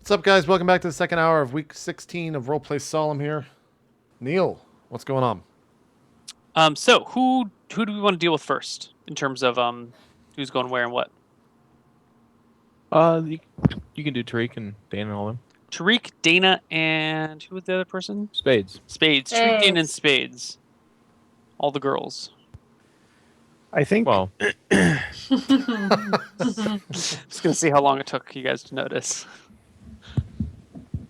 What's up, guys? Welcome back to the second hour of week 16 of RollPlay Solum here. Neal, what's going on? So who do we want to deal with first in terms of who's going where and what? You can do Tariq and Dana and all them. Tariq, Dana, and who was the other person? Spades. Spades. Tariq, Dana, and Spades. All the girls. I think. Well, Just gonna see how long it took you guys to notice.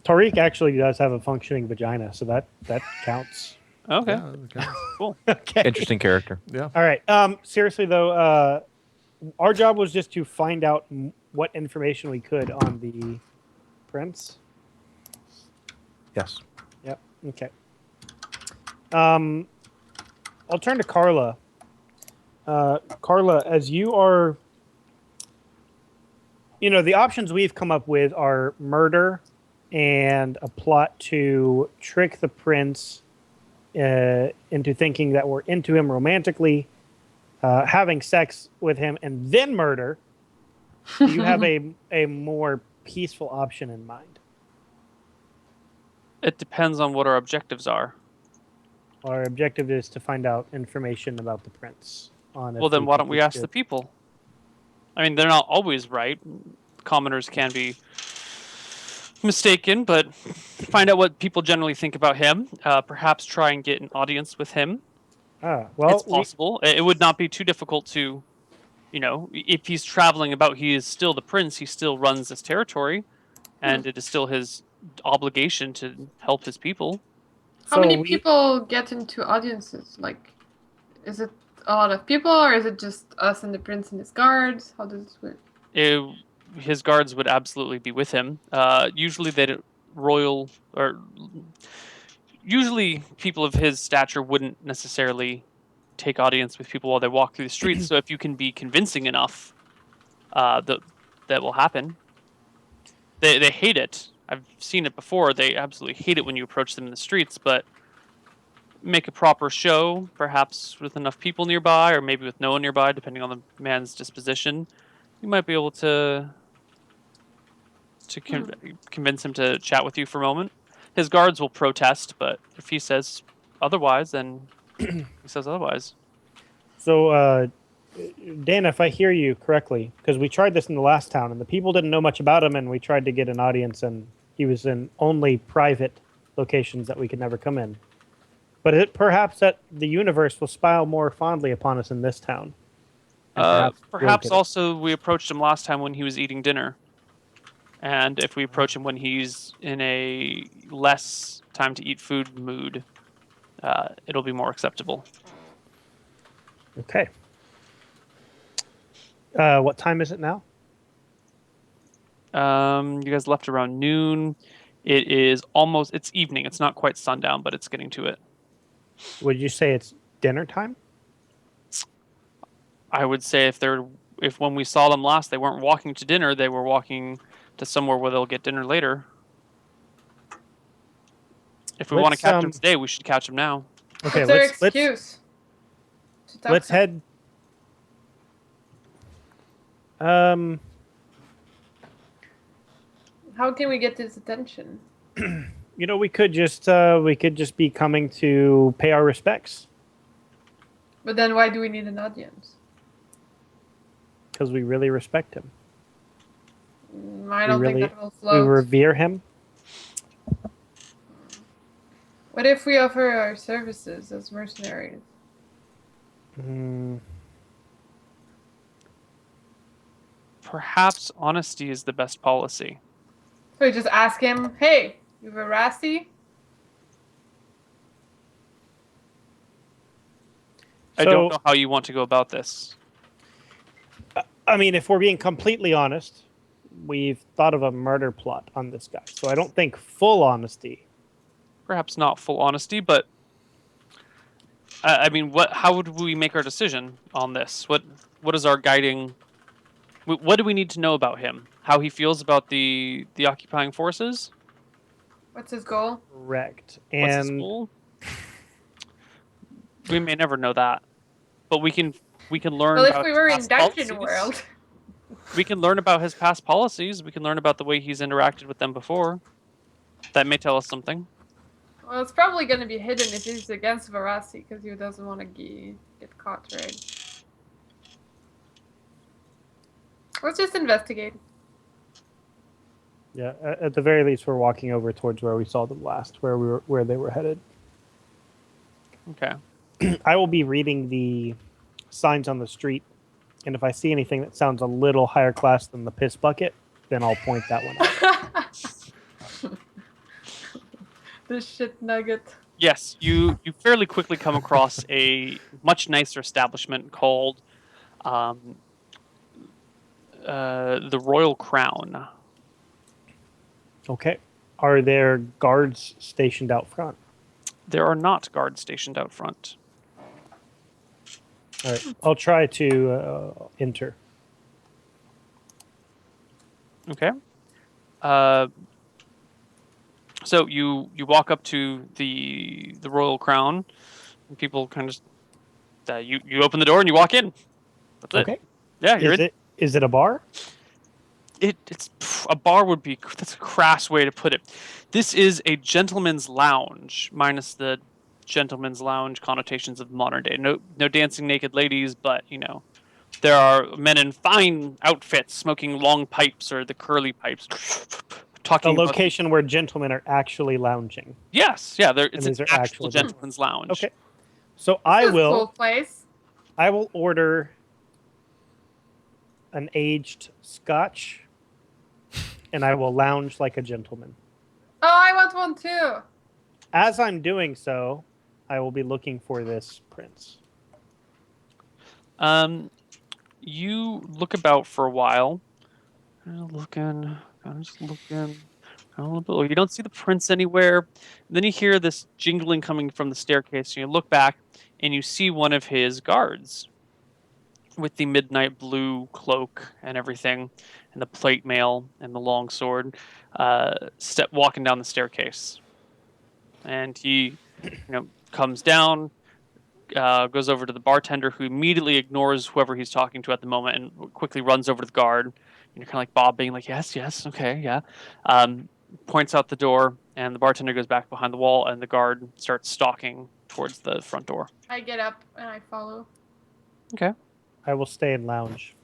Tariq actually does have a functioning vagina, so that counts. Okay. Yeah, okay. Cool. Okay. interesting character. Yeah. All right. Seriously though, our job was just to find out what information we could on the prince. Yes. Yep. Okay. I'll turn to Carla. Carla, as you are, the options we've come up with are murder and a plot to trick the prince into thinking that we're into him romantically, having sex with him, and then murder. Do you have a more peaceful option in mind? It depends on what our objectives are. Our objective is to find out information about the prince. Well, then why don't we ask the people? I mean, they're not always right. Commoners can be mistaken, but find out what people generally think about him. Perhaps try and get an audience with him. Well, it's possible. It would not be too difficult to, if he's traveling about, he is still the prince. He still runs this territory, and it is still his obligation to help his people. How many people get into audiences? Like, is it a lot of people, or is it just us and the prince and his guards? How does this work? His guards would absolutely be with him. Usually usually people of his stature wouldn't necessarily take audience with people while they walk through the streets. So if you can be convincing enough, that will happen. They hate it. I've seen it before. They absolutely hate it when you approach them in the streets, but make a proper show, perhaps with enough people nearby, or maybe with no one nearby, depending on the man's disposition. You might be able to convince him to chat with you for a moment. His guards will protest, but if he says otherwise, then he says otherwise. So, Dan, if I hear you correctly, because we tried this in the last town, and the people didn't know much about him, and we tried to get an audience, and he was in only private locations that we could never come in. But perhaps that the universe will smile more fondly upon us in this town. Perhaps also we approached him last time when he was eating dinner. And if we approach him when he's in a less time to eat food mood, it'll be more acceptable. Okay. What time is it now? You guys left around noon. It's evening. It's not quite sundown, but it's getting to it. Would you say it's dinner time? I would say if when we saw them last, they weren't walking to dinner, they were walking to somewhere where they'll get dinner later. If we want to catch them today, we should catch them now. Okay, what's their excuse? Let's head. How can we get his attention? We could just be coming to pay our respects. But then why do we need an audience? Because we really respect him. I don't think that will float. We revere him. What if we offer our services as mercenaries? Perhaps honesty is the best policy. So we just ask him, hey, you have a Rasty? I don't know how you want to go about this. I mean, if we're being completely honest, we've thought of a murder plot on this guy. So I don't think full honesty. Perhaps not full honesty, but I mean, how would we make our decision on this? What is our guiding? What do we need to know about him? How he feels about the occupying forces? What's his goal? Correct. What's his goal? We may never know that, but we can learn. Well, about if we were in past Dungeon policies. World. We can learn about his past policies. We can learn about the way he's interacted with them before. That may tell us something. Well, it's probably going to be hidden if he's against Veracity because he doesn't want to get caught, right? Let's just investigate. Yeah, at the very least, we're walking over towards where we saw them last, where they were headed. Okay. I will be reading the signs on the street, and if I see anything that sounds a little higher class than the piss bucket, then I'll point that one out. The shit nugget. Yes, you fairly quickly come across a much nicer establishment called the Royal Crown. Okay. Are there guards stationed out front? There are not guards stationed out front. All right. I'll try to enter. Okay. So you walk up to the Royal Crown, and people kind of you open the door and you walk in. That's it. Okay. Yeah, you're in. Is it a bar? It's a bar would be that's a crass way to put it. This is a gentleman's lounge, minus the gentleman's lounge connotations of modern day. No dancing naked ladies, but there are men in fine outfits smoking long pipes or the curly pipes. Talking a location where gentlemen are actually lounging. Yes, yeah, it's these an are actual gentleman's lounge. Okay. So This I is a will cool place. I will order an aged scotch, and I will lounge like a gentleman. Oh, I want one too. As I'm doing so, I will be looking for this prince. You look about for a while. Looking. You don't see the prince anywhere. Then you hear this jingling coming from the staircase. And you look back, and you see one of his guards with the midnight blue cloak and everything, and the plate mail and the long sword, walking down the staircase. And he, comes down, goes over to the bartender, who immediately ignores whoever he's talking to at the moment, and quickly runs over to the guard. And you're kind of like Bob, being like, "Yes, okay, yeah." Points out the door, and the bartender goes back behind the wall, and the guard starts stalking towards the front door. I get up and I follow. Okay. I will stay and lounge.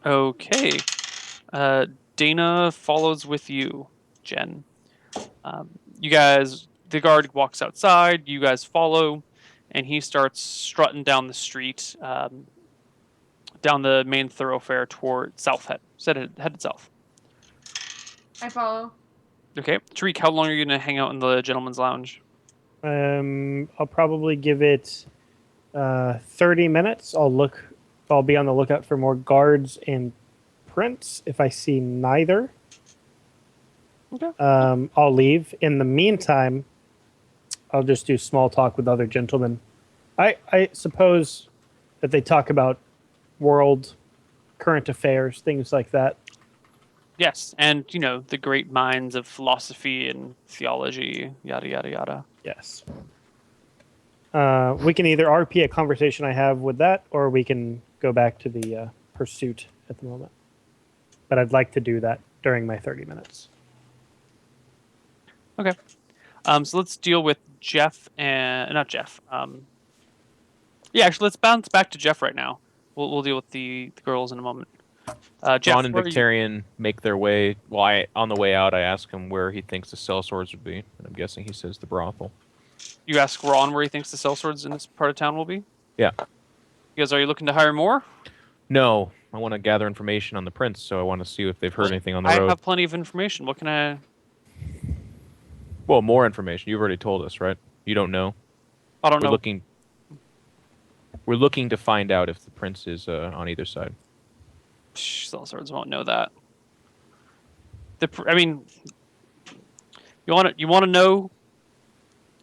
Okay. Dana follows with you, Jen. You guys, the guard walks outside, you guys follow, and he starts strutting down the street, down the main thoroughfare toward headed south. I follow. Okay. Tariq, how long are you going to hang out in the gentleman's lounge? I'll probably give it 30 minutes. I'll be on the lookout for more guards and prints. If I see neither, Okay. I'll leave. In the meantime, I'll just do small talk with other gentlemen. I suppose that they talk about world, current affairs, things like that. Yes, and the great minds of philosophy and theology, yada yada yada. Yes. We can either RP a conversation I have with that, or we can go back to the pursuit at the moment. But I'd like to do that during my 30 minutes. Okay. So let's deal with Jeff and not Jeff. Yeah, actually, let's bounce back to Jeff right now. We'll deal with the girls in a moment. Jeff, Ron and Victorian make their way. Well, on the way out, I ask him where he thinks the sellswords would be, and I'm guessing he says the brothel. You ask Ron where he thinks the sellswords in this part of town will be? Yeah. You guys, are you looking to hire more? No, I want to gather information on the prince, so I want to see if they've heard anything on the road. I have plenty of information. What can I... Well, more information. You've already told us, right? You don't know? I don't know. We're looking to find out if the prince is on either side. Sellswords won't know that. You want to know?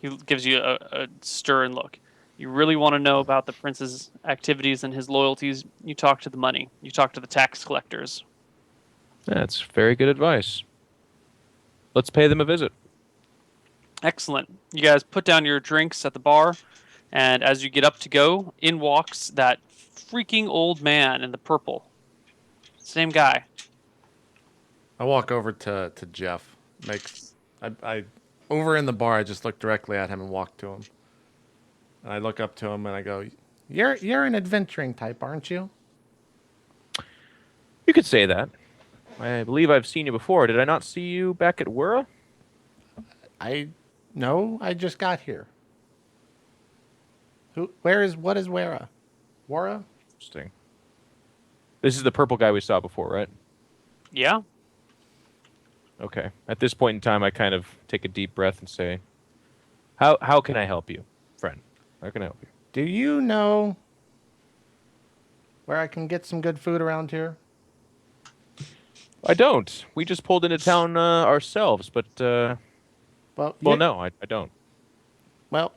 He gives you a stern look. You really want to know about the prince's activities and his loyalties? You talk to the money. You talk to the tax collectors. That's very good advice. Let's pay them a visit. Excellent. You guys put down your drinks at the bar, and as you get up to go, in walks that freaking old man in the purple. Same guy. I walk over to Jeff. I over in the bar. I just look directly at him and walk to him. And I look up to him and I go, "You're an adventuring type, aren't you?" You could say that. I believe I've seen you before. Did I not see you back at Wura? No, I just got here. What is Wera? Wara? Interesting. This is the purple guy we saw before, right? Yeah. Okay. At this point in time, I kind of take a deep breath and say, "How can I help you, friend? How can I help you?" Do you know where I can get some good food around here? I don't. We just pulled into town ourselves, but Well, no, I don't. Well,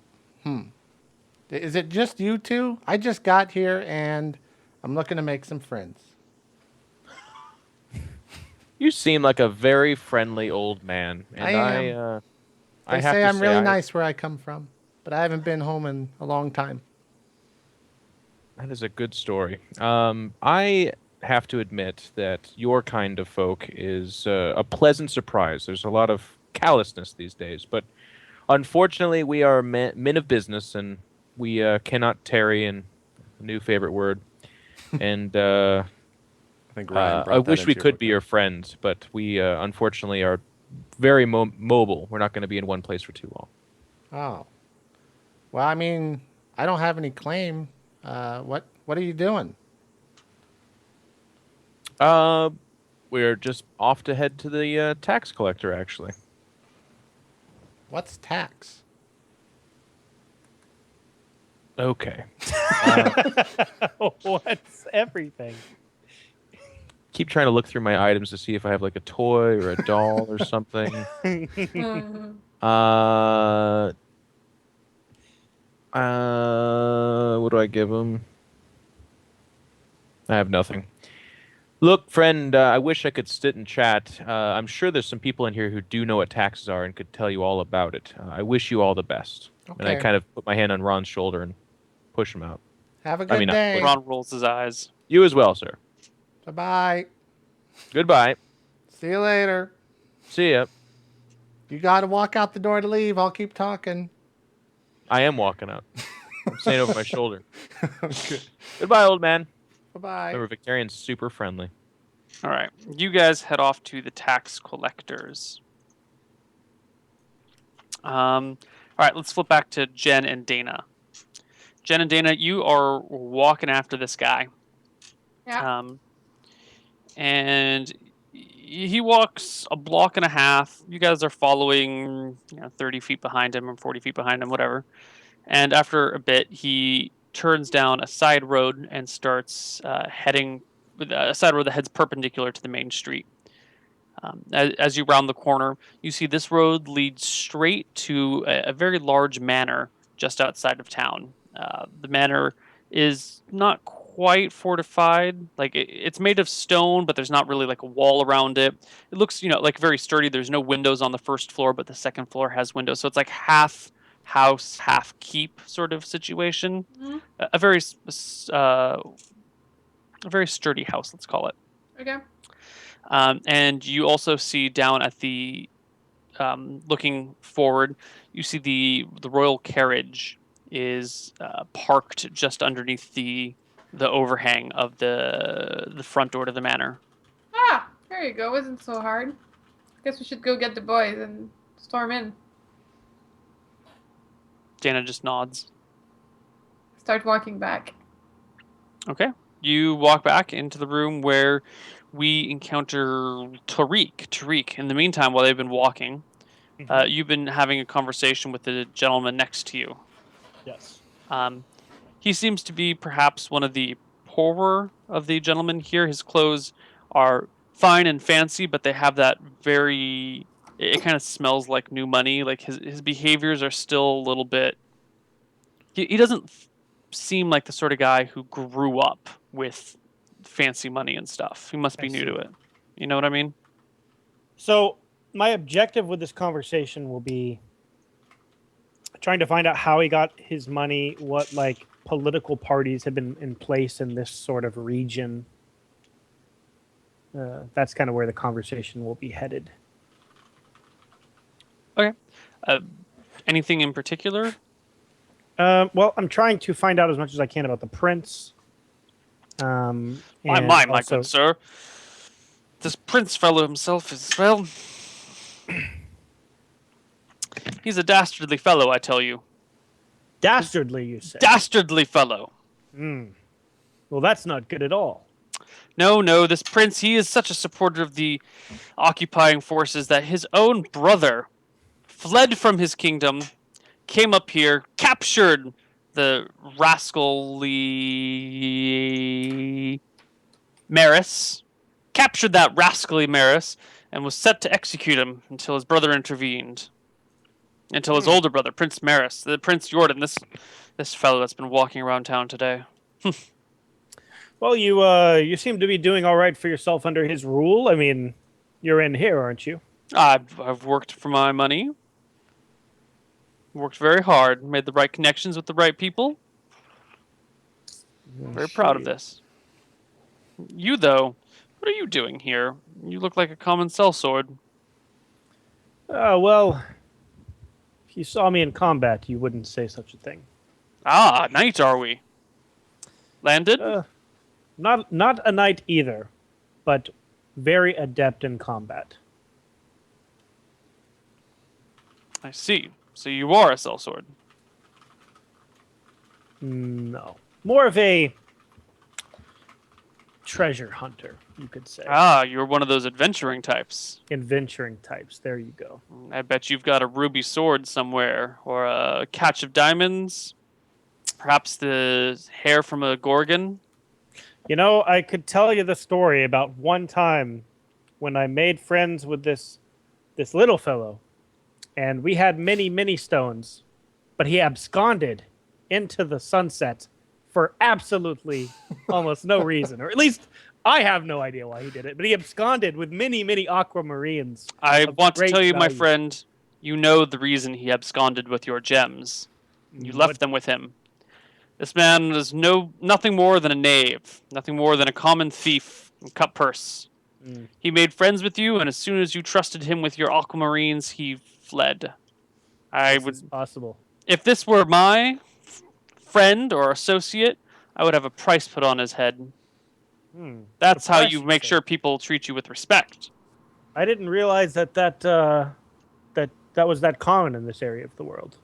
Is it just you two? I just got here and I'm looking to make some friends. You seem like a very friendly old man, and I am. I They have say to I'm say, really nice where I come from, but I haven't been home in a long time. That is a good story. I have to admit that your kind of folk is a pleasant surprise. There's a lot of callousness these days, but unfortunately, we are men of business, and we cannot tarry in a new favorite word. And I think Ryan brought I that wish we into could be your your friends, but we unfortunately are very mobile. We're not going to be in one place for too long. Oh. Well, I mean, I don't have any claim. What are you doing? We're just off to head to the tax collector, actually. What's tax? Okay. What's everything? Keep trying to look through my items to see if I have like a toy or a doll or something. Mhm. What do I give him? I have nothing. Look, friend, I wish I could sit and chat. I'm sure there's some people in here who do know what taxes are and could tell you all about it. I wish you all the best. And I Okay. kind of put my hand on Ron's shoulder and push him out. Have a good not day. push. Ron rolls his eyes. You as well, sir. Bye-bye. Goodbye. See you later. See ya. You got to walk out the door to leave. I'll keep talking. I am walking out. I'm saying over my shoulder. Okay. Goodbye, old man. Bye-bye. Remember, Victorian's super friendly. All right. You guys head off to the tax collectors. All right. Let's flip back to Jen and Dana. Jen and Dana, you are walking after this guy. Yeah. And he walks a block and a half. You guys are following, 30 feet behind him or 40 feet behind him, whatever. And after a bit, he turns down a side road and starts heading with a side road that heads perpendicular to the main street. As you round the corner, you see this road leads straight to a very large manor just outside of town. The manor is not quite fortified. Like it's made of stone, but there's not really like a wall around it. It looks, like very sturdy. There's no windows on the first floor, but the second floor has windows. So it's like half house, half keep sort of situation. Mhm. A very sturdy house, let's call it. Okay. And you also see down at the looking forward, you see the royal carriage is parked just underneath the overhang of the front door to the manor. Ah, there you go. Wasn't so hard. Guess we should go get the boys and storm in. Dana just nods. Start walking back. Okay. You walk back into the room where we encounter Tariq. Tariq, in the meantime, while they've been walking, you've been having a conversation with the gentleman next to you. Yes. He seems to be perhaps one of the poorer of the gentlemen here. His clothes are fine and fancy, but they have that very... It kind of smells like new money. Like his behaviors are still a little bit... He doesn't seem like the sort of guy who grew up with fancy money and stuff. He must be new to it. You know what I mean? So my objective with this conversation will be trying to find out how he got his money, what like political parties have been in place in this sort of region, that's kind of where the conversation will be headed. Okay. Anything in particular? Well, I'm trying to find out as much as I can about the prince. My and good sir. This prince fellow himself is, well... He's a dastardly fellow, I tell you. Dastardly, you say? Dastardly fellow. Well, that's not good at all. No, this prince, he is such a supporter of the occupying forces that his own brother fled from his kingdom, came up here, captured the rascally Maris, captured that rascally Maris, and was set to execute him until his brother intervened. Until his older brother, Prince Maris, the Prince Jordan, this fellow that's been walking around town today. Well, you seem to be doing all right for yourself under his rule. I mean, you're in here, aren't you? I've worked for my money. Worked very hard, made the right connections with the right people. Very proud of this. You, though, what are you doing here? You look like a common sellsword. Well, if you saw me in combat, you wouldn't say such a thing. Ah, knight are we? Landed? Not a knight either, but very adept in combat. I see. So you are a sellsword. No. More of a treasure hunter, you could say. Ah, you're one of those adventuring types. Adventuring types. There you go. I bet you've got a ruby sword somewhere, or a catch of diamonds. Perhaps the hair from a gorgon. You know, I could tell you the story about one time when I made friends with this little fellow, and we had many stones, but he absconded into the sunset for absolutely almost no reason, or at least I have no idea why he did it. But he absconded with many aquamarines. I want to great tell you, my value. friend, you know the reason he absconded with your gems. You left them with him. This man was nothing more than a knave, nothing more than a common thief and cut purse. He made friends with you, and as soon as you trusted him with your aquamarines, he fled. It's possible. If this were my friend or associate, I would have a price put on his head. That's how you make sure people treat you with respect. I didn't realize that was that common in this area of the world.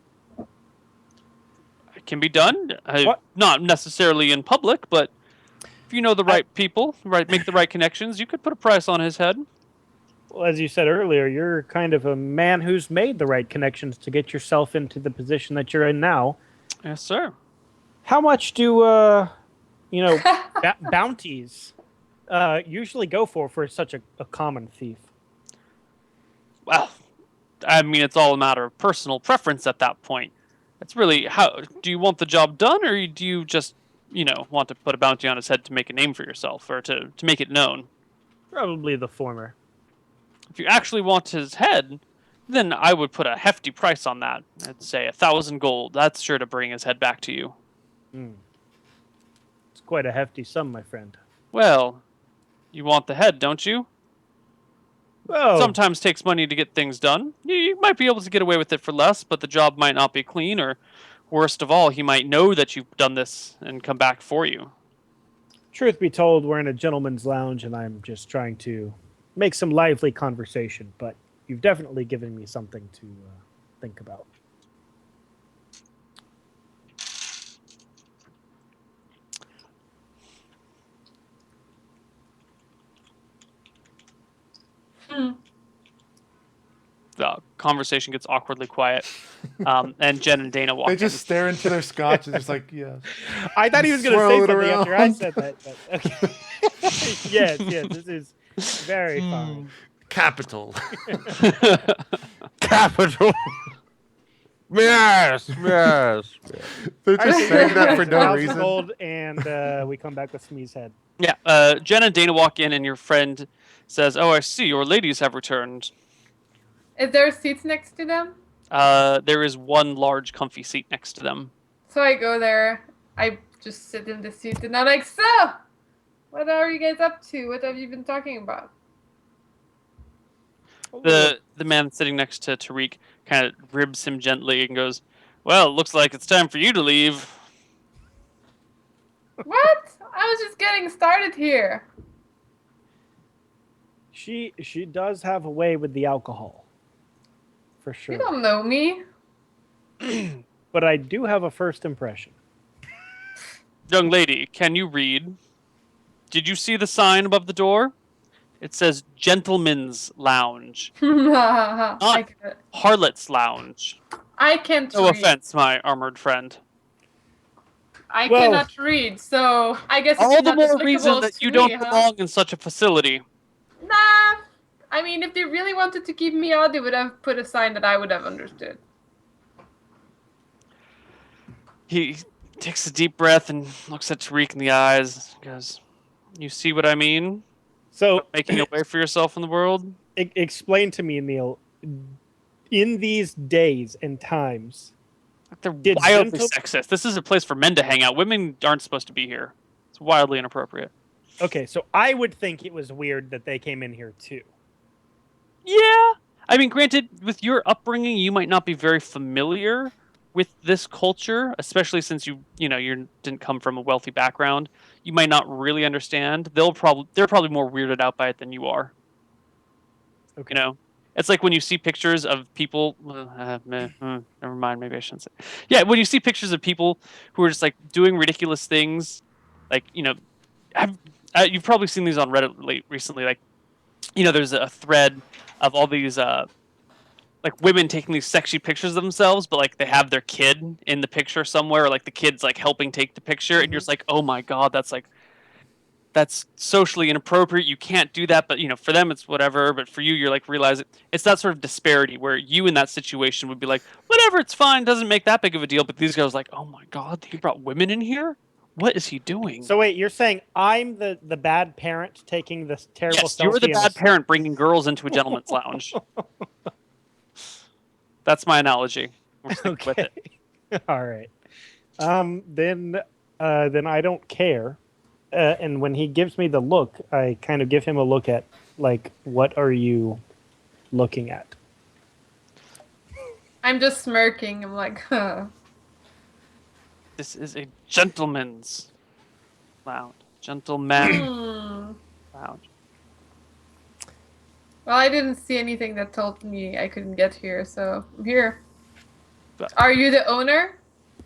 It can be done, not necessarily in public, but if you know the right people, make the right connections, you could put a price on his head. Well, as you said earlier, you're kind of a man who's made the right connections to get yourself into the position that you're in now. Yes, sir. How much do bounties usually go for such a common thief? Well, I mean, it's all a matter of personal preference at that point. It's really, how do you want the job done, or do you just, want to put a bounty on his head to make a name for yourself, or to make it known? Probably the former. If you actually want his head, then I would put a hefty price on that. I'd say 1,000 gold. That's sure to bring his head back to you. It's quite a hefty sum, my friend. Well, you want the head, don't you? Well, Sometimes takes money to get things done. You might be able to get away with it for less, but the job might not be clean, or worst of all, he might know that you've done this and come back for you. truth be told, we're in a gentleman's lounge, and I'm just trying to make some lively conversation, but you've definitely given me something to think about. The conversation gets awkwardly quiet, and Jen and Dana walk They in. just stare into their scotch and just like, yeah. I thought he was going to Swirl say it something after I around. said that. But okay. yes, this is very fine. Capital. Capital. yes. They're just saying that for no 1,000 reason. gold, and we come back with Smee's head. Yeah, Jen and Dana walk in, and your friend says, "Oh, I see. Your ladies have returned." Is there seats next to them? There is one large, comfy seat next to them. So I go there. I just sit in the seat and I'm like, so, What are you guys up to? What have you been talking about? The man sitting next to Tariq kind of ribs him gently and goes, "Well, it looks like it's time for you to leave." What? I was just getting started here. She does have a way with the alcohol, for sure. You don't know me. But I do have a first impression. Young lady, can you read? Did you see the sign above the door? It says Gentleman's Lounge, I can't, Harlot's Lounge. I can't No read. offense, my armored friend. I Well- cannot read, so I guess All it's the not more reason applicable that to you me, don't huh? belong in such a facility. Nah. I mean, if they really wanted to keep me out, they would have put a sign that I would have understood. He takes a deep breath and looks at Tariq in the eyes. Goes, "You see what I mean? So Making a way for yourself in the world." explain to me, Neil, in these days and times, They're Did wildly gentle- sexist. This is a place for men to hang out. Women aren't supposed to be here. It's wildly inappropriate. okay, so I would think it was weird that they came in here too. Yeah. I mean, granted, with your upbringing, you might not be very familiar with this culture, especially since you didn't come from a wealthy background. You might not really understand. They're probably more weirded out by it than you are. Okay. You know, it's like when you see pictures of people. Never mind. Maybe I shouldn't say. Yeah, when you see pictures of people who are just like doing ridiculous things, like you've probably seen these on Reddit recently. Like, there's a thread of all these like women taking these sexy pictures of themselves, but like they have their kid in the picture somewhere, or like the kid's like helping take the picture, and you're just like, oh my god, that's socially inappropriate. You can't do that. But for them it's whatever. But for you, you're like realizing it's that sort of disparity where you in that situation would be like, whatever, it's fine, doesn't make that big of a deal. But these guys are like, oh my god, he brought women in here. What is he doing? So wait, you're saying I'm the bad parent taking this terrible Yes, selfie? you're the in bad this- parent bringing girls into a gentleman's lounge. That's my analogy. We're sticking with it. All right. Then I don't care. And when he gives me the look, I kind of give him a look at, like, what are you looking at? I'm just smirking. I'm like, huh. This is a gentleman's lounge. Gentleman Hmm. lounge. Well, I didn't see anything that told me I couldn't get here, so I'm here. But- Are you the owner?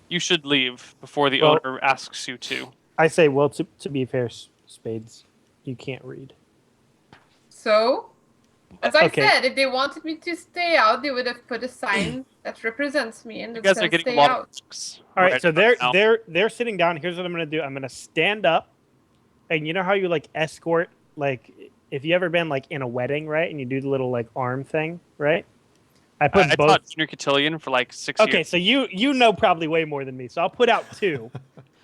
You should leave before the Well- owner asks you to. I say, well, to be fair, Spades, you can't read. So, as I Okay. said, if they wanted me to stay out, they would have put a sign that represents me and You it guys says are getting a stay lot out. of looks. All right, so about now. they're sitting down. Here's what I'm gonna do. I'm gonna stand up, and you know how you like escort, like if you ever been like in a wedding, right? And you do the little like arm thing, right? I put I both. taught junior cotillion for like 6 Okay, years. so you know probably way more than me. So I'll put out two,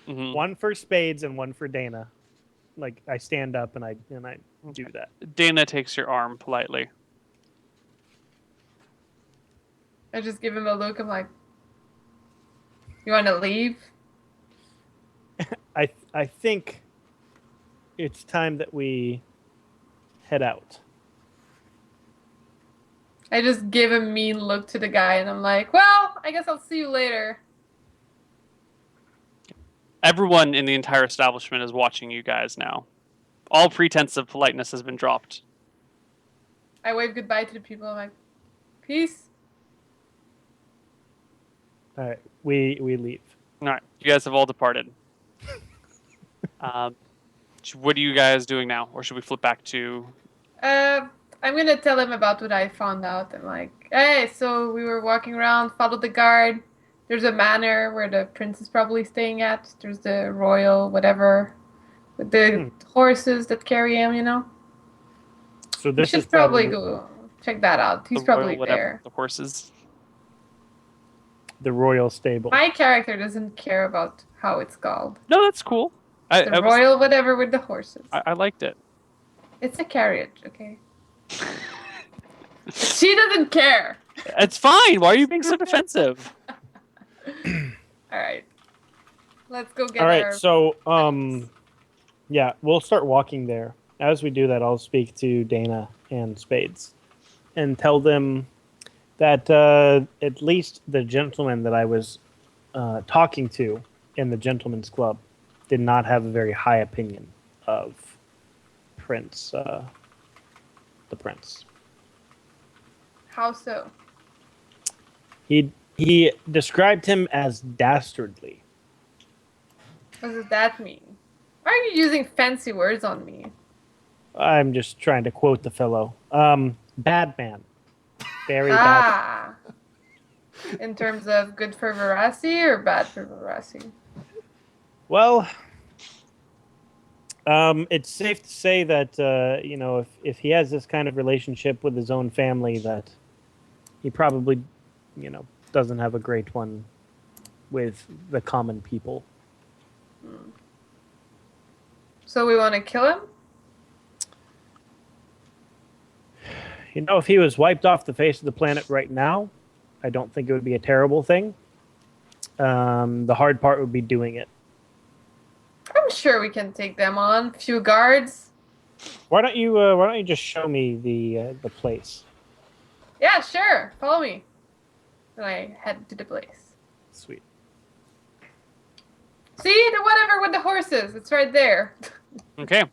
Mhm. one for Spades and one for Dana. Like I stand up and I do that. Dana takes your arm politely. I just give him a look. I'm like, you want to leave? I think it's time that we head out. I just give a mean look to the guy and I'm like, well, I guess I'll see you later. Everyone in the entire establishment is watching you guys now. All pretense of politeness has been dropped. I wave goodbye to the people. I'm like, peace. All right, we leave. All right, you guys have all departed. What are you guys doing now, or should we flip back to? I'm gonna tell him about what I found out. I'm like, hey, so we were walking around, followed the guard. There's a manor where the prince is probably staying at. There's the royal whatever, with the horses that carry him. So We this is should probably go check that out. He's the probably royal whatever, there. The horses. the royal stable. My character doesn't care about how it's called. No, that's cool. The royal whatever with the horses. I liked it. It's a carriage, okay? She doesn't care. It's fine. Why are you being so defensive? All right. Let's go get All right, our... so Yeah, we'll start walking there. As we do that, I'll speak to Dana and Spades and tell them that at least the gentleman that I was talking to in the gentleman's club did not have a very high opinion of Prince, the prince. How so? He described him as dastardly. What does that mean? Why are you using fancy words on me? I'm just trying to quote the fellow. Bad man. Very bad. Ah. In terms of good for Veracity or bad for Veracity? Well, it's safe to say that if he has this kind of relationship with his own family, that he probably, doesn't have a great one with the common people. So we want to kill him? If he was wiped off the face of the planet right now, I don't think it would be a terrible thing. The hard part would be doing it. I'm sure we can take them on. A few guards. Why don't you just show me the place? Yeah, sure. Follow me. And I head to the place. Sweet. See the whatever with the horses. It's right there. Okay.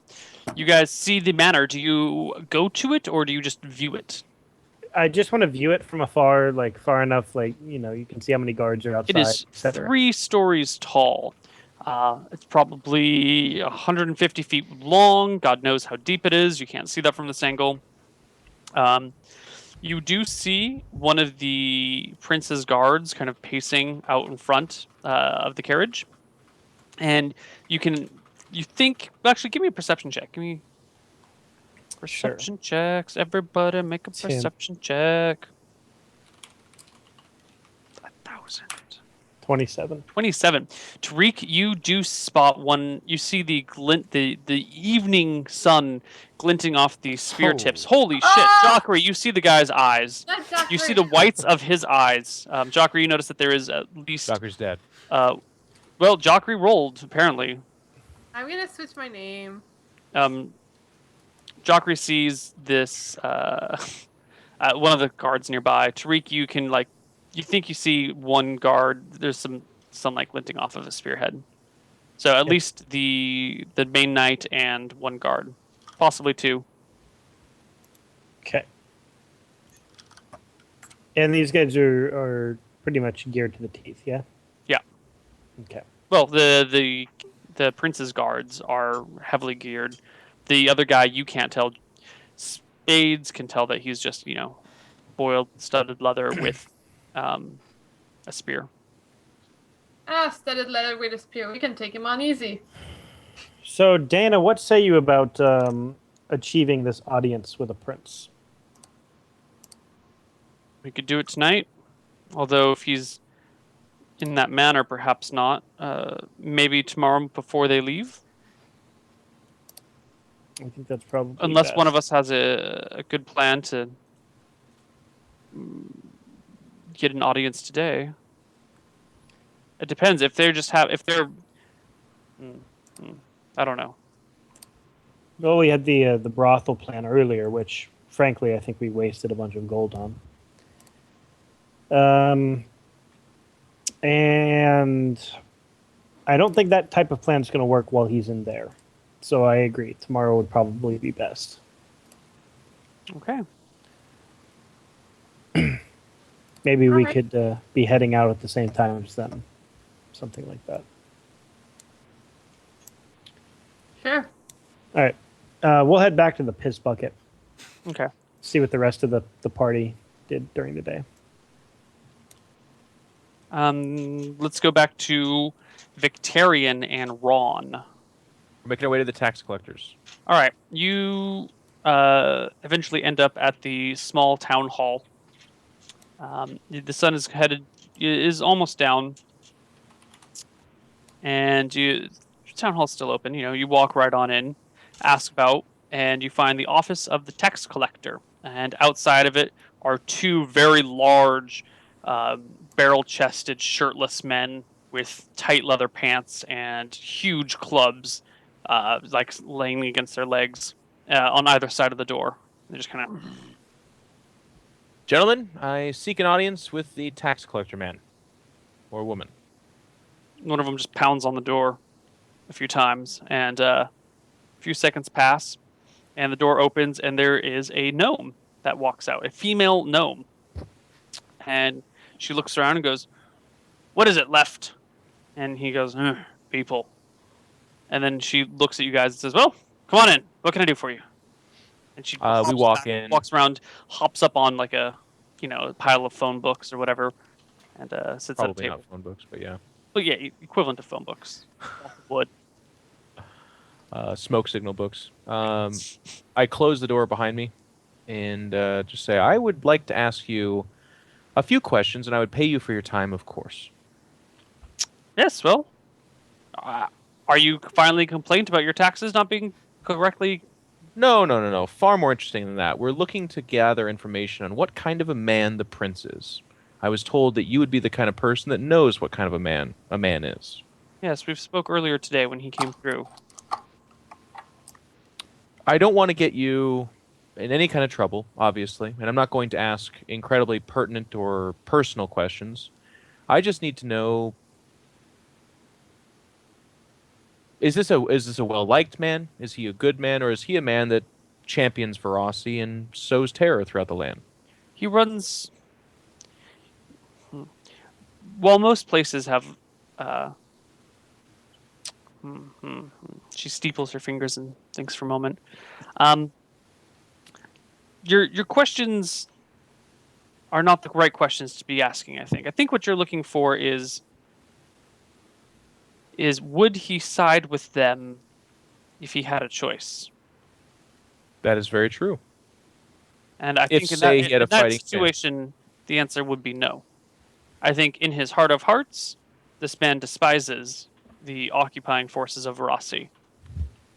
You guys see the manor. Do you go to it or do you just view it? I just want to view it from afar, like far enough, like you can see how many guards are outside. It is 3 stories tall. It's probably 150 feet long. God knows how deep it is. You can't see that from this angle. You do see one of the prince's guards kind of pacing out in front of the carriage. And actually, give me a perception check. Give me perception checks. Everybody make a perception check. 1,000. 27. 27. Tariq, you do spot one. You see the glint, the evening sun glinting off the spear tips. Holy shit. Jockry, you see the guy's eyes. Not Joffrey. You see the whites of his eyes. Jockry, you notice that there is at least... Docker's dead. Well, Jockry rolled, apparently. I'm going to switch my name. Jockry sees this, one of the guards nearby. Tariq, you can, you think you see one guard. There's some sunlight glinting off of the spearhead. So at least the main knight and one guard. Possibly 2. Okay. And these guys are pretty much geared to the teeth, yeah? Yeah. Okay. Well, the prince's guards are heavily geared. The other guy, you can't tell. Spades can tell that he's just, boiled studded leather with a spear. Studded leather with a spear. We can take him on easy. So, Dana, what say you about achieving this audience with a prince? We could do it tonight. Although if he's in that manner, perhaps not. Maybe tomorrow before they leave. I think that's probably Unless best. one of us has a good plan to get an audience today. It depends. If they're I don't know. Well, we had the brothel plan earlier, which, frankly, I think we wasted a bunch of gold on. And I don't think that type of plan is going to work while he's in there. So I agree. Tomorrow would probably be best. Okay. Maybe we Alright. could be heading out at the same time as them. Something like that. Sure. All right. We'll head back to the piss bucket. Okay. See what the rest of the party did during the day. Let's go back to Victorian and Ron. We're making our way to the tax collectors. All right, you eventually end up at the small town hall. The sun is almost down, and town hall's still open. You walk right on in, ask about, and you find the office of the tax collector. And outside of it are 2 very large, barrel-chested, shirtless men with tight leather pants and huge clubs like laying against their legs on either side of the door. They just kind of. Gentlemen, I seek an audience with the tax collector man. Or woman. One of them just pounds on the door a few times, and a few seconds pass, and the door opens, and there is a gnome that walks out, a female gnome. And she looks around and goes, "What is it left?" And he goes, "People." And then she looks at you guys and says, "Well, come on in. What can I do for you?" And she We walk in. walks around, hops up on like a pile of phone books or whatever, and sits at a Probably table. not phone books, but yeah. But yeah, equivalent to phone books. Wood. Smoke signal books. I close the door behind me and just say, I would like to ask you a few questions, and I would pay you for your time, of course. Yes, well, are you finally complained about your taxes not being correctly? No. Far more interesting than that. We're looking to gather information on what kind of a man the prince is. I was told that you would be the kind of person that knows what kind of a man is. Yes, we spoke earlier today when he came through. I don't want to get you in any kind of trouble, obviously, and I'm not going to ask incredibly pertinent or personal questions. I just need to know, is this a well-liked man? Is he a good man, or is he a man that champions ferocity and sows terror throughout the land? He runs. While most places have, she steeples her fingers and thinks for a moment. Your questions are not the right questions to be asking. I think what you're looking for is would he side with them if he had a choice? That is very true. And I If, think in say, that, he had a in that fighting chance. situation, the answer would be no. I think in his heart of hearts, this man despises the occupying forces of Verossi.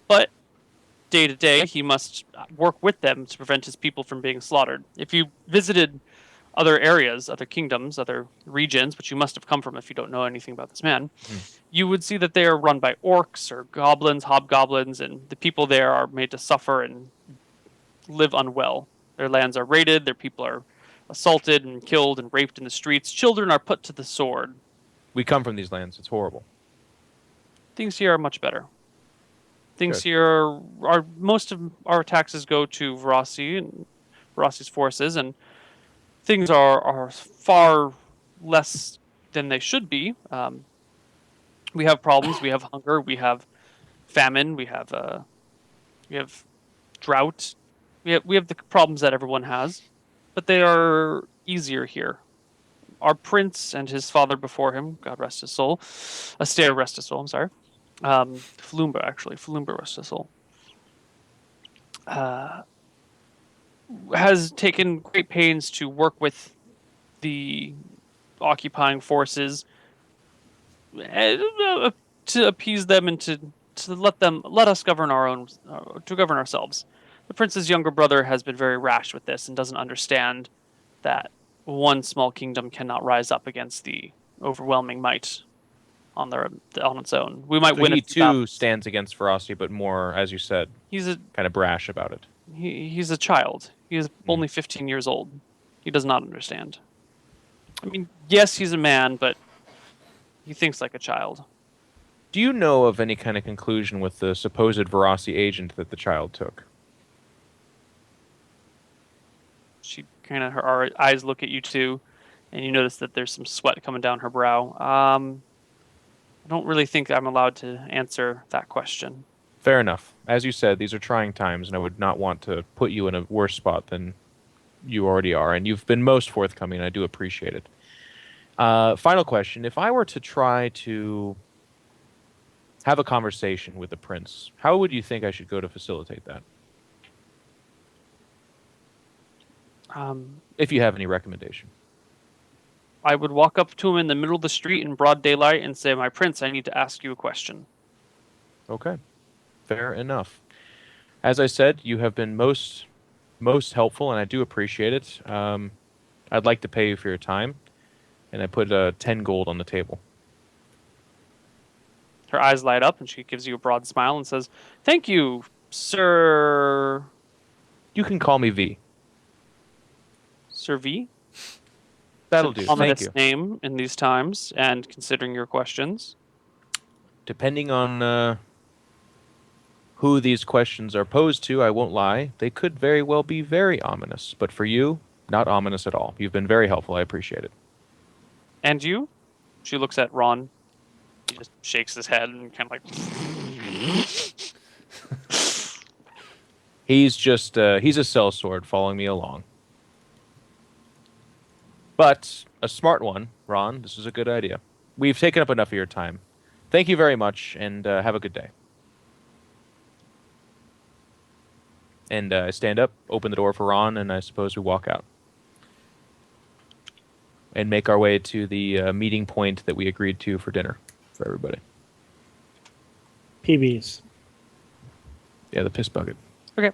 But day to day, he must work with them to prevent his people from being slaughtered. If you visited other areas, other kingdoms, other regions, which you must have come from if you don't know anything about this man, you would see that they are run by orcs or goblins, hobgoblins, and the people there are made to suffer and live unwell. Their lands are raided, their people are assaulted and killed and raped in the streets. Children are put to the sword. We come from these lands. It's horrible. Things here are much better. Things Good. here are most of our taxes go to Verossi and Verossi's forces, and things are far less than they should be. We have problems. We have hunger. We have famine. We have drought. We have the problems that everyone has, but they are easier here. Our prince and his father before him, God rest his soul, Astaire rest his soul. I'm sorry, Falumba rest his soul. Has taken great pains to work with the occupying forces to appease them and to let us govern our own to govern ourselves. The prince's younger brother has been very rash with this and doesn't understand that one small kingdom cannot rise up against the overwhelming might on its own. We might So win. he too stands against ferocity, but more, as you said, He's a kind of brash about it. he's a child. He is only 15 years old. He does not understand. I mean, yes, he's a man, but he thinks like a child. Do you know of any kind of conclusion with the supposed Verossi agent that the child took? She kind of her eyes look at you too, and you notice that there's some sweat coming down her brow. I don't really think I'm allowed to answer that question. Fair enough. As you said, these are trying times, and I would not want to put you in a worse spot than you already are, and you've been most forthcoming, and I do appreciate it. Final question. If I were to try to have a conversation with the prince, how would you think I should go to facilitate that? If you have any recommendation. I would walk up to him in the middle of the street in broad daylight and say, "My prince, I need to ask you a question." Okay. Fair enough. As I said, you have been most helpful, and I do appreciate it. I'd like to pay you for your time, and I put 10 gold on the table. her eyes light up, and she gives you a broad smile and says, "Thank you, Sir You can call me V. V." That'll It's an do. Thank ominous you. name in these times, and considering your questions. Depending on who these questions are posed to, I won't lie. They could very well be very ominous. But for you, not ominous at all. You've been very helpful. I appreciate it. And you? She looks at Ron. He just shakes his head and kind of like. He's just, he's a sellsword following me along. But a smart one, Ron. This is a good idea. We've taken up enough of your time. Thank you very much, and have a good day. And I stand up, open the door for Ron, and I suppose we walk out. And make our way to the meeting point that we agreed to for dinner for everybody. PBs. Yeah, the piss bucket. Okay.